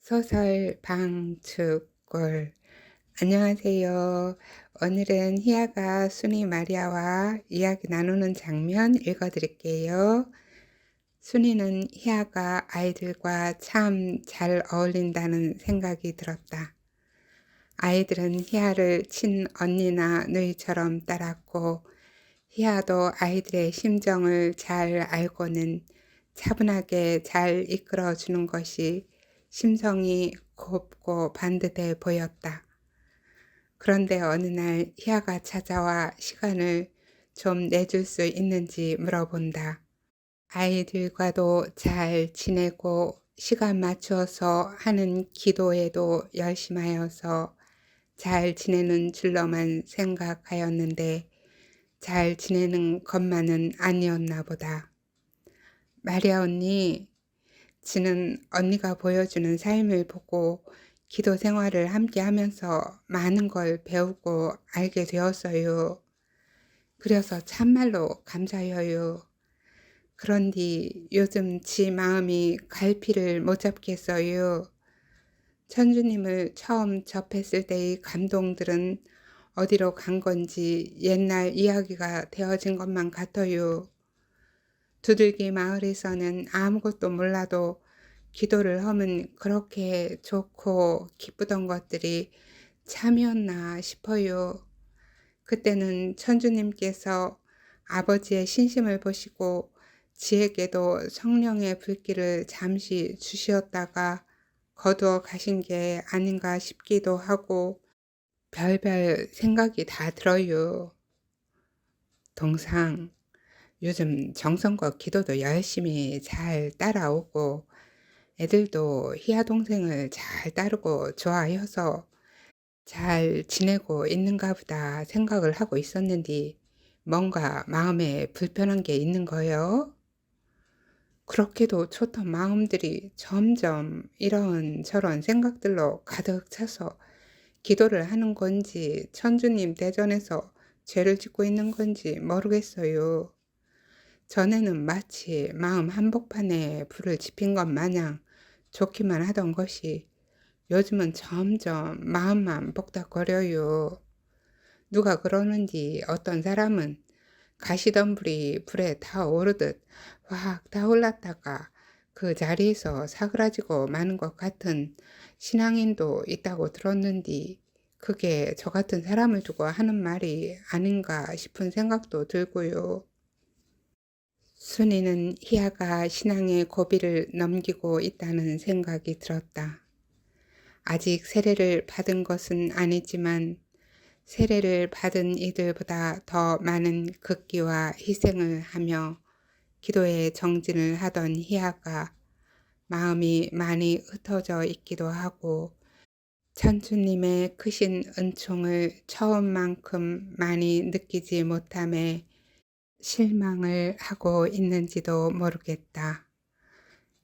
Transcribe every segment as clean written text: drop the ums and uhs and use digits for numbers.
소설 방축골. 안녕하세요. 오늘은 희아가 순이 마리아와 이야기 나누는 장면 읽어드릴게요. 순이는 희아가 아이들과 참 잘 어울린다는 생각이 들었다. 아이들은 희아를 친언니나 누이처럼 따랐고 희아도 아이들의 심정을 잘 알고는 차분하게 잘 이끌어주는 것이 심성이 곱고 반듯해 보였다. 그런데 어느 날 희아가 찾아와 시간을 좀 내줄 수 있는지 물어본다. 아이들과도 잘 지내고 시간 맞추어서 하는 기도에도 열심하여서 잘 지내는 줄로만 생각하였는데 잘 지내는 것만은 아니었나 보다. 마리아 언니, 지는 언니가 보여주는 삶을 보고 기도 생활을 함께 하면서 많은 걸 배우고 알게 되었어요. 그래서 참말로 감사해요. 그런데 요즘 지 마음이 갈피를 못 잡겠어요. 천주님을 처음 접했을 때의 감동들은 어디로 간 건지 옛날 이야기가 되어진 것만 같아요. 두들기 마을에서는 아무것도 몰라도 기도를 하면 그렇게 좋고 기쁘던 것들이 참이었나 싶어요. 그때는 천주님께서 아버지의 신심을 보시고 지에게도 성령의 불길을 잠시 주시었다가 거두어 가신 게 아닌가 싶기도 하고 별별 생각이 다 들어요. 동상, 요즘 정성껏 기도도 열심히 잘 따라오고 애들도 희아 동생을 잘 따르고 좋아해서 잘 지내고 있는가 보다 생각을 하고 있었는데 뭔가 마음에 불편한 게 있는 거예요. 그렇게도 좋던 마음들이 점점 이런저런 생각들로 가득 차서 기도를 하는 건지 천주님 대전에서 죄를 짓고 있는 건지 모르겠어요. 전에는 마치 마음 한복판에 불을 지핀 것 마냥 좋기만 하던 것이 요즘은 점점 마음만 복닥거려요. 누가 그러는지 어떤 사람은 가시덤불이 불에 다 오르듯 확 타올랐다가 그 자리에서 사그라지고 마는 것 같은 신앙인도 있다고 들었는데 그게 저 같은 사람을 두고 하는 말이 아닌가 싶은 생각도 들고요. 순이는 희아가 신앙의 고비를 넘기고 있다는 생각이 들었다. 아직 세례를 받은 것은 아니지만 세례를 받은 이들보다 더 많은 극기와 희생을 하며 기도에 정진을 하던 희아가 마음이 많이 흩어져 있기도 하고 천주님의 크신 은총을 처음만큼 많이 느끼지 못함에 실망을 하고 있는지도 모르겠다.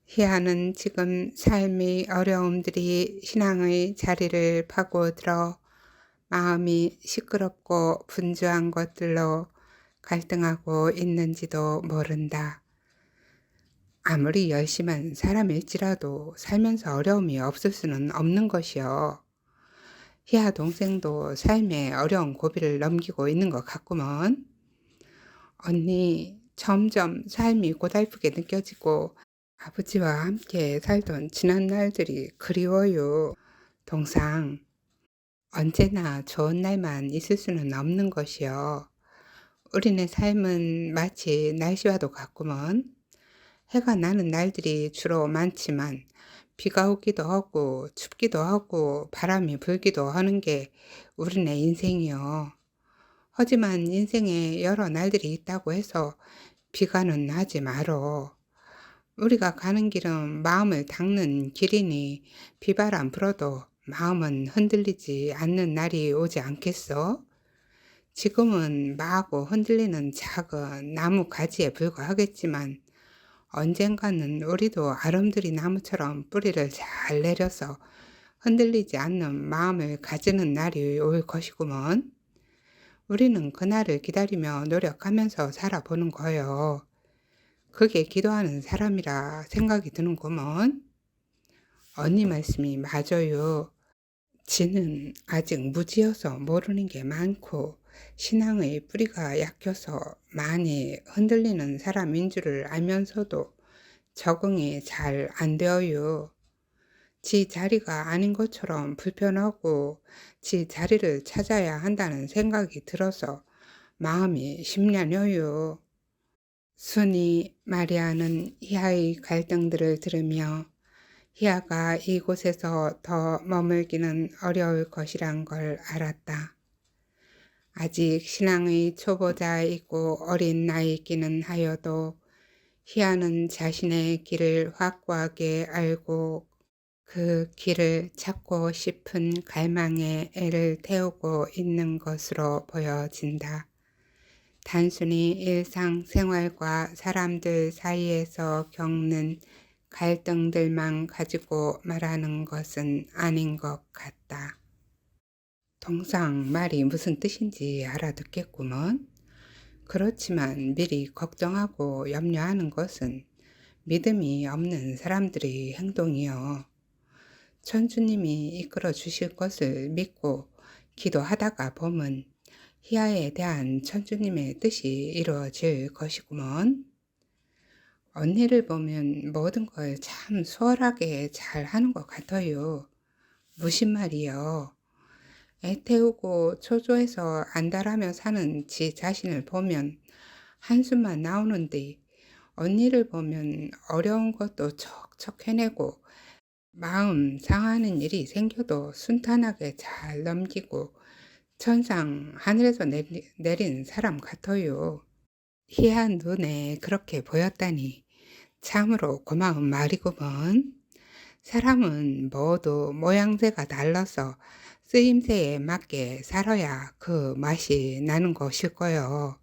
희아는 지금 삶의 어려움들이 신앙의 자리를 파고들어 마음이 시끄럽고 분주한 것들로 갈등하고 있는지도 모른다. 아무리 열심한 사람일지라도 살면서 어려움이 없을 수는 없는 것이요. 희아 동생도 삶의 어려운 고비를 넘기고 있는 것 같구먼. 언니, 점점 삶이 고달프게 느껴지고 아버지와 함께 살던 지난 날들이 그리워요. 동상, 언제나 좋은 날만 있을 수는 없는 것이요. 우리네 삶은 마치 날씨와도 같구먼. 해가 나는 날들이 주로 많지만 비가 오기도 하고 춥기도 하고 바람이 불기도 하는 게 우리네 인생이요. 하지만 인생에 여러 날들이 있다고 해서 비가는 하지 말어. 우리가 가는 길은 마음을 닦는 길이니 비바람 불어도 마음은 흔들리지 않는 날이 오지 않겠어? 지금은 마구 흔들리는 작은 나무 가지에 불과하겠지만 언젠가는 우리도 아름드리 나무처럼 뿌리를 잘 내려서 흔들리지 않는 마음을 가지는 날이 올 것이구먼. 우리는 그날을 기다리며 노력하면서 살아보는 거요. 그게 기도하는 사람이라 생각이 드는구먼. 언니 말씀이 맞아요. 지는 아직 무지여서 모르는 게 많고 신앙의 뿌리가 약해서 많이 흔들리는 사람인 줄을 알면서도 적응이 잘 안 되어요. 지 자리가 아닌 것처럼 불편하고 지 자리를 찾아야 한다는 생각이 들어서 마음이 심란해요. 순이 마리아는 희아의 갈등들을 들으며 희아가 이곳에서 더 머물기는 어려울 것이란 걸 알았다. 아직 신앙의 초보자이고 어린 나이이기는 하여도 희아는 자신의 길을 확고하게 알고 그 길을 찾고 싶은 갈망에 애를 태우고 있는 것으로 보여진다. 단순히 일상생활과 사람들 사이에서 겪는 갈등들만 가지고 말하는 것은 아닌 것 같다. 동상 말이 무슨 뜻인지 알아듣겠구먼. 그렇지만 미리 걱정하고 염려하는 것은 믿음이 없는 사람들의 행동이요. 천주님이 이끌어 주실 것을 믿고 기도하다가 보면 희아에 대한 천주님의 뜻이 이루어질 것이구먼. 언니를 보면 모든 걸 참 수월하게 잘 하는 것 같아요. 무슨 말이요? 애태우고 초조해서 안달하며 사는 지 자신을 보면 한숨만 나오는데 언니를 보면 어려운 것도 척척 해내고 마음 상하는 일이 생겨도 순탄하게 잘 넘기고 천상 하늘에서 내린 사람 같아요. 희한 눈에 그렇게 보였다니 참으로 고마운 말이구먼. 사람은 모두 모양새가 달라서 쓰임새에 맞게 살아야 그 맛이 나는 것일 거요.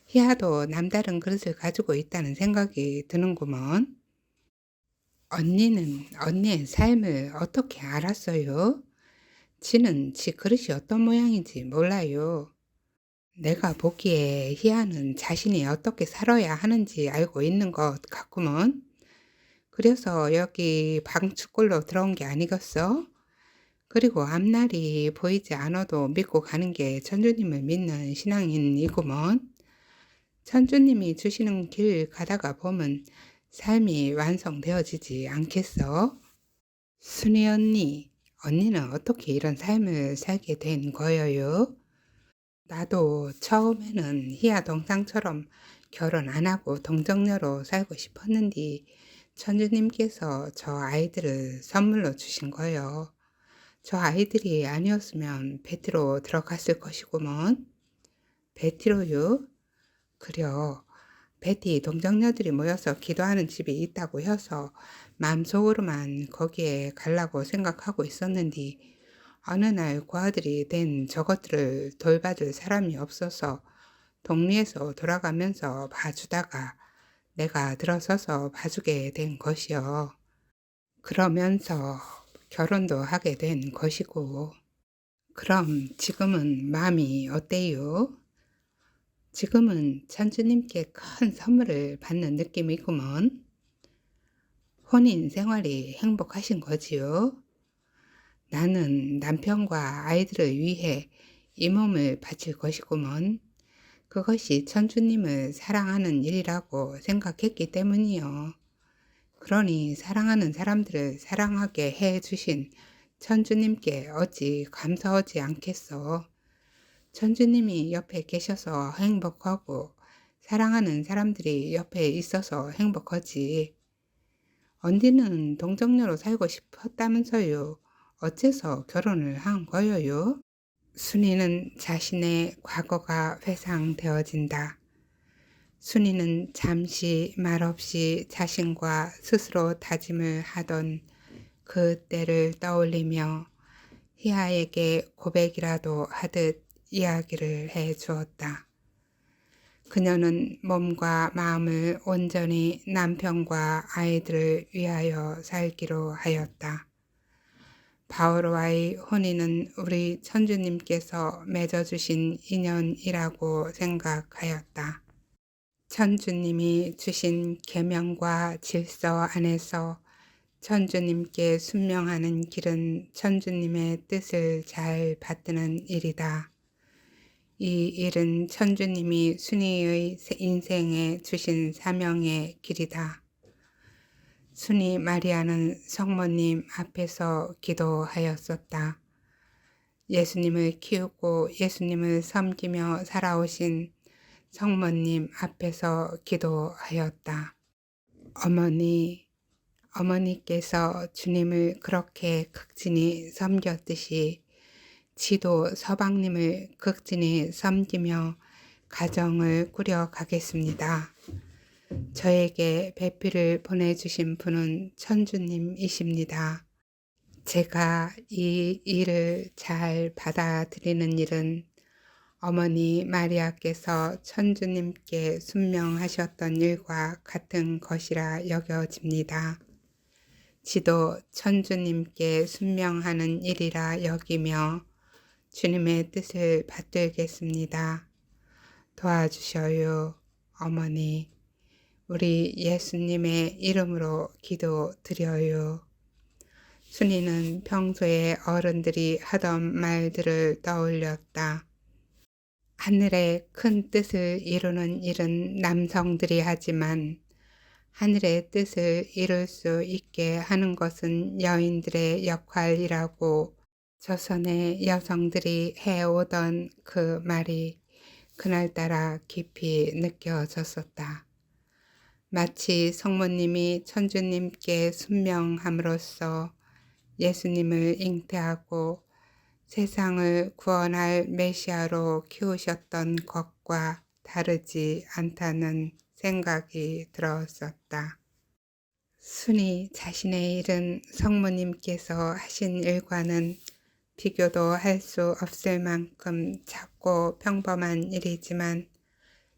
희아도 남다른 그릇을 가지고 있다는 생각이 드는구먼. 언니는 언니의 삶을 어떻게 알았어요? 지는 지 그릇이 어떤 모양인지 몰라요. 내가 보기에 희아는 자신이 어떻게 살아야 하는지 알고 있는 것 같구먼. 그래서 여기 방출골로 들어온 게 아니겠어? 그리고 앞날이 보이지 않아도 믿고 가는 게 천주님을 믿는 신앙인이구먼. 천주님이 주시는 길 가다가 보면 삶이 완성되어지지 않겠어? 순이 언니는 어떻게 이런 삶을 살게 된 거예요? 나도 처음에는 희아 동상처럼 결혼 안 하고 동정녀로 살고 싶었는데 천주님께서 저 아이들을 선물로 주신 거예요. 저 아이들이 아니었으면 베티로 들어갔을 것이구먼. 베티로요? 그려. 베티 동정녀들이 모여서 기도하는 집이 있다고 해서 마음속으로만 거기에 가려고 생각하고 있었는데 어느 날 그 아들이 된 저것들을 돌봐줄 사람이 없어서 동리에서 돌아가면서 봐주다가 내가 들어서서 봐주게 된 것이요. 그러면서 결혼도 하게 된 것이고. 그럼 지금은 마음이 어때요? 지금은 천주님께 큰 선물을 받는 느낌이구먼. 혼인 생활이 행복하신 거지요? 나는 남편과 아이들을 위해 이 몸을 바칠 것이구먼. 그것이 천주님을 사랑하는 일이라고 생각했기 때문이요. 그러니 사랑하는 사람들을 사랑하게 해 주신 천주님께 어찌 감사하지 않겠어. 천주님이 옆에 계셔서 행복하고 사랑하는 사람들이 옆에 있어서 행복하지. 언니는 동정녀로 살고 싶었다면서요. 어째서 결혼을 한 거예요? 순이는 자신의 과거가 회상되어진다. 순이는 잠시 말없이 자신과 스스로 다짐을 하던 그 때를 떠올리며 희아에게 고백이라도 하듯 이야기를 해 주었다. 그녀는 몸과 마음을 온전히 남편과 아이들을 위하여 살기로 하였다. 바오로와의 혼인은 우리 천주님께서 맺어주신 인연이라고 생각하였다. 천주님이 주신 계명과 질서 안에서 천주님께 순명하는 길은 천주님의 뜻을 잘 받드는 일이다. 이 일은 천주님이 순이의 인생에 주신 사명의 길이다. 순이 마리아는 성모님 앞에서 기도하였었다. 예수님을 키우고 예수님을 섬기며 살아오신 성모님 앞에서 기도하였다. 어머니께서 주님을 그렇게 극진히 섬겼듯이 지도 서방님을 극진히 섬기며 가정을 꾸려가겠습니다. 저에게 배필을 보내주신 분은 천주님이십니다. 제가 이 일을 잘 받아들이는 일은 어머니 마리아께서 천주님께 순명하셨던 일과 같은 것이라 여겨집니다. 지도 천주님께 순명하는 일이라 여기며 주님의 뜻을 받들겠습니다. 도와주셔요, 어머니. 우리 예수님의 이름으로 기도드려요. 순이는 평소에 어른들이 하던 말들을 떠올렸다. 하늘의 큰 뜻을 이루는 일은 남성들이 하지만 하늘의 뜻을 이룰 수 있게 하는 것은 여인들의 역할이라고 조선의 여성들이 해오던 그 말이 그날따라 깊이 느껴졌었다. 마치 성모님이 천주님께 순명함으로써 예수님을 잉태하고 세상을 구원할 메시아로 키우셨던 것과 다르지 않다는 생각이 들었었다. 순이 자신의 일은 성모님께서 하신 일과는 비교도 할 수 없을 만큼 작고 평범한 일이지만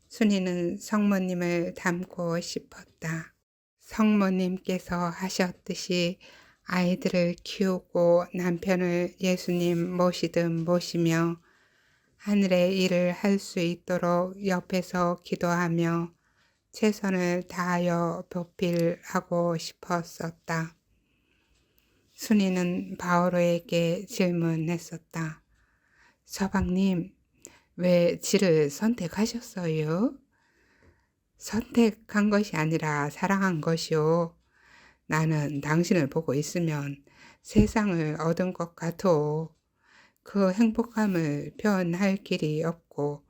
순이는 성모님을 닮고 싶었다. 성모님께서 하셨듯이 아이들을 키우고 남편을 예수님 모시듯 모시며 하늘의 일을 할 수 있도록 옆에서 기도하며 최선을 다하여 보필하고 싶었었다. 순이는 바오로에게 질문했었다. 서방님, 왜 지를 선택하셨어요? 선택한 것이 아니라 사랑한 것이요. 나는 당신을 보고 있으면 세상을 얻은 것 같오. 그 행복함을 표현할 길이 없고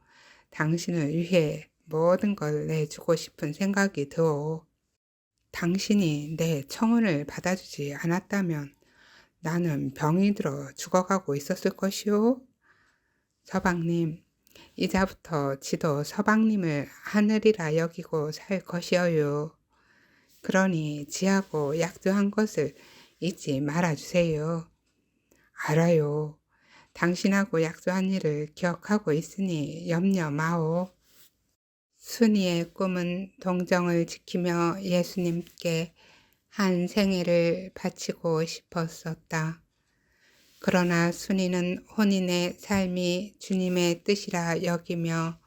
당신을 위해 모든 걸 내주고 싶은 생각이 들어. 당신이 내 청혼을 받아주지 않았다면 나는 병이 들어 죽어가고 있었을 것이오. 서방님, 이제부터 지도 서방님을 하늘이라 여기고 살 것이어요. 그러니 지하고 약조한 것을 잊지 말아주세요. 알아요. 당신하고 약조한 일을 기억하고 있으니 염려 마오. 순이의 꿈은 동정을 지키며 예수님께 한 생애를 바치고 싶었었다. 그러나 순이는 혼인의 삶이 주님의 뜻이라 여기며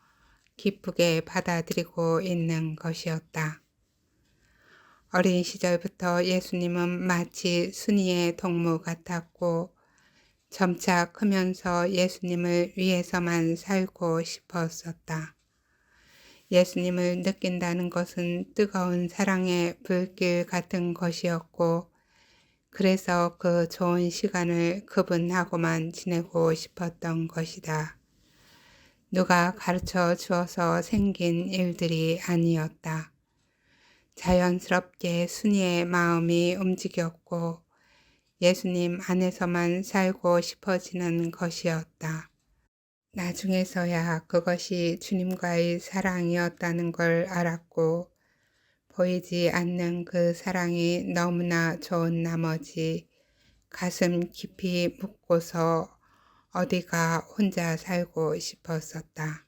기쁘게 받아들이고 있는 것이었다. 어린 시절부터 예수님은 마치 순이의 동무 같았고 점차 크면서 예수님을 위해서만 살고 싶었었다. 예수님을 느낀다는 것은 뜨거운 사랑의 불길 같은 것이었고 그래서 그 좋은 시간을 그분하고만 지내고 싶었던 것이다. 누가 가르쳐 주어서 생긴 일들이 아니었다. 자연스럽게 순이의 마음이 움직였고 예수님 안에서만 살고 싶어지는 것이었다. 나중에서야 그것이 주님과의 사랑이었다는 걸 알았고 보이지 않는 그 사랑이 너무나 좋은 나머지 가슴 깊이 묻고서 어디가 혼자 살고 싶었었다.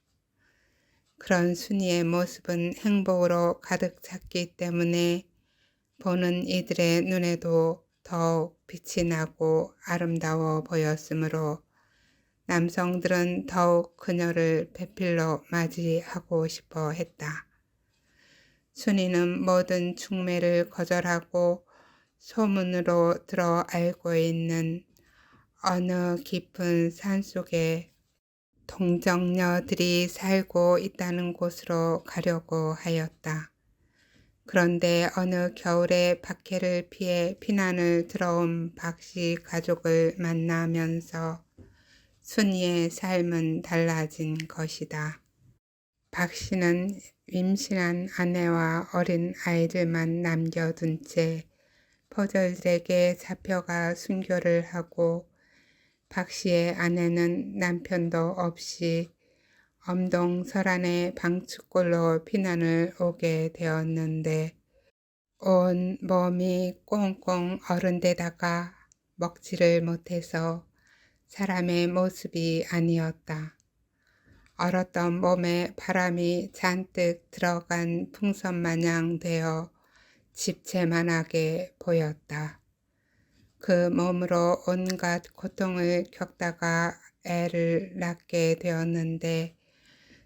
그런 순이의 모습은 행복으로 가득 찼기 때문에 보는 이들의 눈에도 더욱 빛이 나고 아름다워 보였으므로 남성들은 더욱 그녀를 배필로 맞이하고 싶어 했다. 순이는 모든 충매를 거절하고 소문으로 들어 알고 있는 어느 깊은 산속에 동정녀들이 살고 있다는 곳으로 가려고 하였다. 그런데 어느 겨울에 박해를 피해 피난을 들어온 박씨 가족을 만나면서 순이의 삶은 달라진 것이다. 박씨는 임신한 아내와 어린 아이들만 남겨둔 채 포졸들에게 잡혀가 순교를 하고 박씨의 아내는 남편도 없이 엄동설안의 방출골로 피난을 오게 되었는데 온 몸이 꽁꽁 얼은 데다가 먹지를 못해서 사람의 모습이 아니었다. 얼었던 몸에 바람이 잔뜩 들어간 풍선 마냥 되어 집채만하게 보였다. 그 몸으로 온갖 고통을 겪다가 애를 낳게 되었는데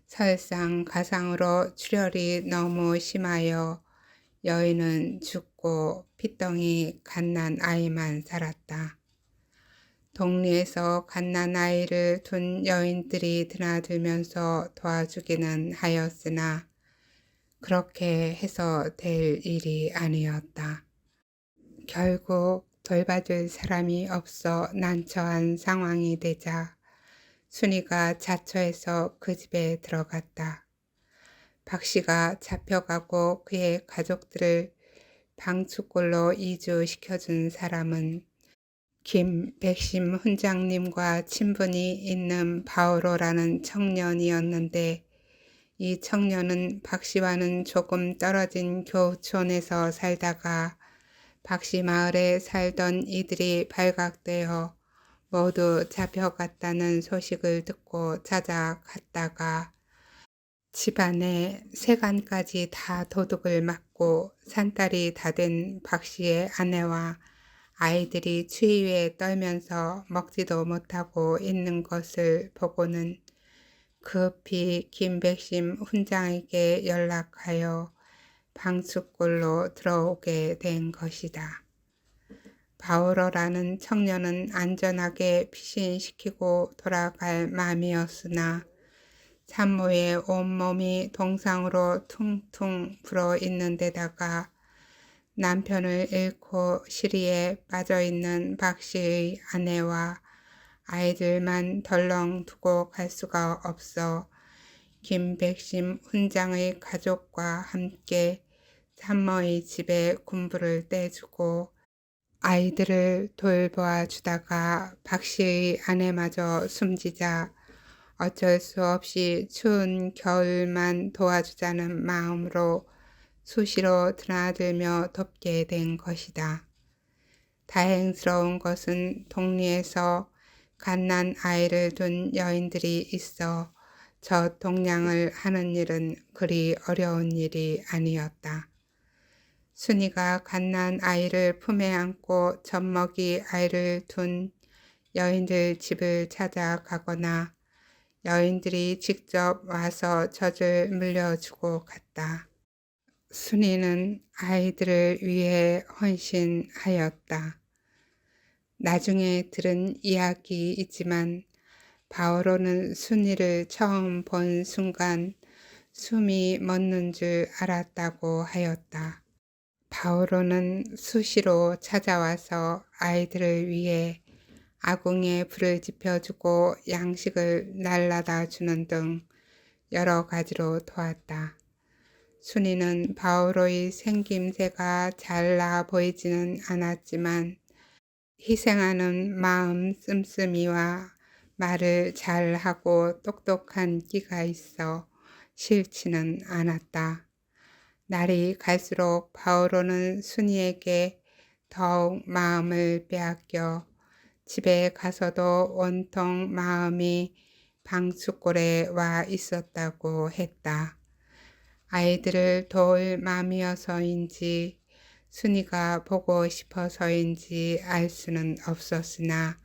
설상가상으로 출혈이 너무 심하여 여인은 죽고 핏덩이 갓난 아이만 살았다. 동리에서 갓난 아이를 둔 여인들이 드나들면서 도와주기는 하였으나 그렇게 해서 될 일이 아니었다. 결국 돌봐줄 사람이 없어 난처한 상황이 되자 순이가 자처해서 그 집에 들어갔다. 박씨가 잡혀가고 그의 가족들을 방출골로 이주시켜준 사람은 김백심 훈장님과 친분이 있는 바오로라는 청년이었는데 이 청년은 박씨와는 조금 떨어진 교촌에서 살다가 박씨 마을에 살던 이들이 발각되어 모두 잡혀갔다는 소식을 듣고 찾아갔다가 집안에 세간까지 다 도둑을 맞고 산딸이 다 된 박씨의 아내와 아이들이 추위에 떨면서 먹지도 못하고 있는 것을 보고는 급히 김백심 훈장에게 연락하여 방출골로 들어오게 된 것이다. 바오로라는 청년은 안전하게 피신시키고 돌아갈 마음이었으나 산모의 온몸이 동상으로 퉁퉁 불어 있는 데다가 남편을 잃고 시리에 빠져있는 박씨의 아내와 아이들만 덜렁 두고 갈 수가 없어 김백심 훈장의 가족과 함께 산모의 집에 군부를 떼주고 아이들을 돌보아 주다가 박씨의 아내마저 숨지자 어쩔 수 없이 추운 겨울만 도와주자는 마음으로 수시로 드나들며 돕게 된 것이다. 다행스러운 것은 동리에서 갓난 아이를 둔 여인들이 있어 저 동량을 하는 일은 그리 어려운 일이 아니었다. 순이가 갓난 아이를 품에 안고 젖먹이 아이를 둔 여인들 집을 찾아가거나 여인들이 직접 와서 젖을 물려주고 갔다. 순이는 아이들을 위해 헌신하였다. 나중에 들은 이야기이지만 바오로는 순이를 처음 본 순간 숨이 멎는 줄 알았다고 하였다. 바오로는 수시로 찾아와서 아이들을 위해 아궁에 불을 지펴주고 양식을 날라다 주는 등 여러 가지로 도왔다. 순이는 바오로의 생김새가 잘나 보이지는 않았지만 희생하는 마음 씀씀이와 말을 잘하고 똑똑한 끼가 있어 싫지는 않았다. 날이 갈수록 바오로는 순이에게 더욱 마음을 빼앗겨 집에 가서도 온통 마음이 방출골에 와 있었다고 했다. 아이들을 도울 마음이어서인지 순이가 보고 싶어서인지 알 수는 없었으나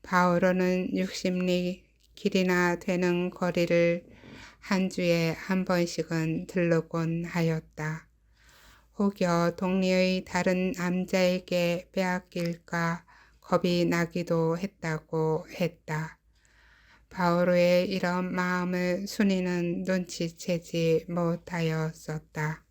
바오로는 60리 길이나 되는 거리를 한 주에 한 번씩은 들르곤 하였다. 혹여 동리의 다른 남자에게 빼앗길까 겁이 나기도 했다고 했다. 바오로의 이런 마음을 순이는 눈치채지 못하였었다.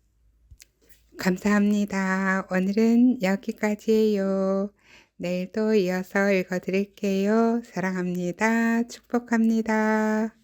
감사합니다. 오늘은 여기까지예요. 내일도 이어서 읽어드릴게요. 사랑합니다. 축복합니다.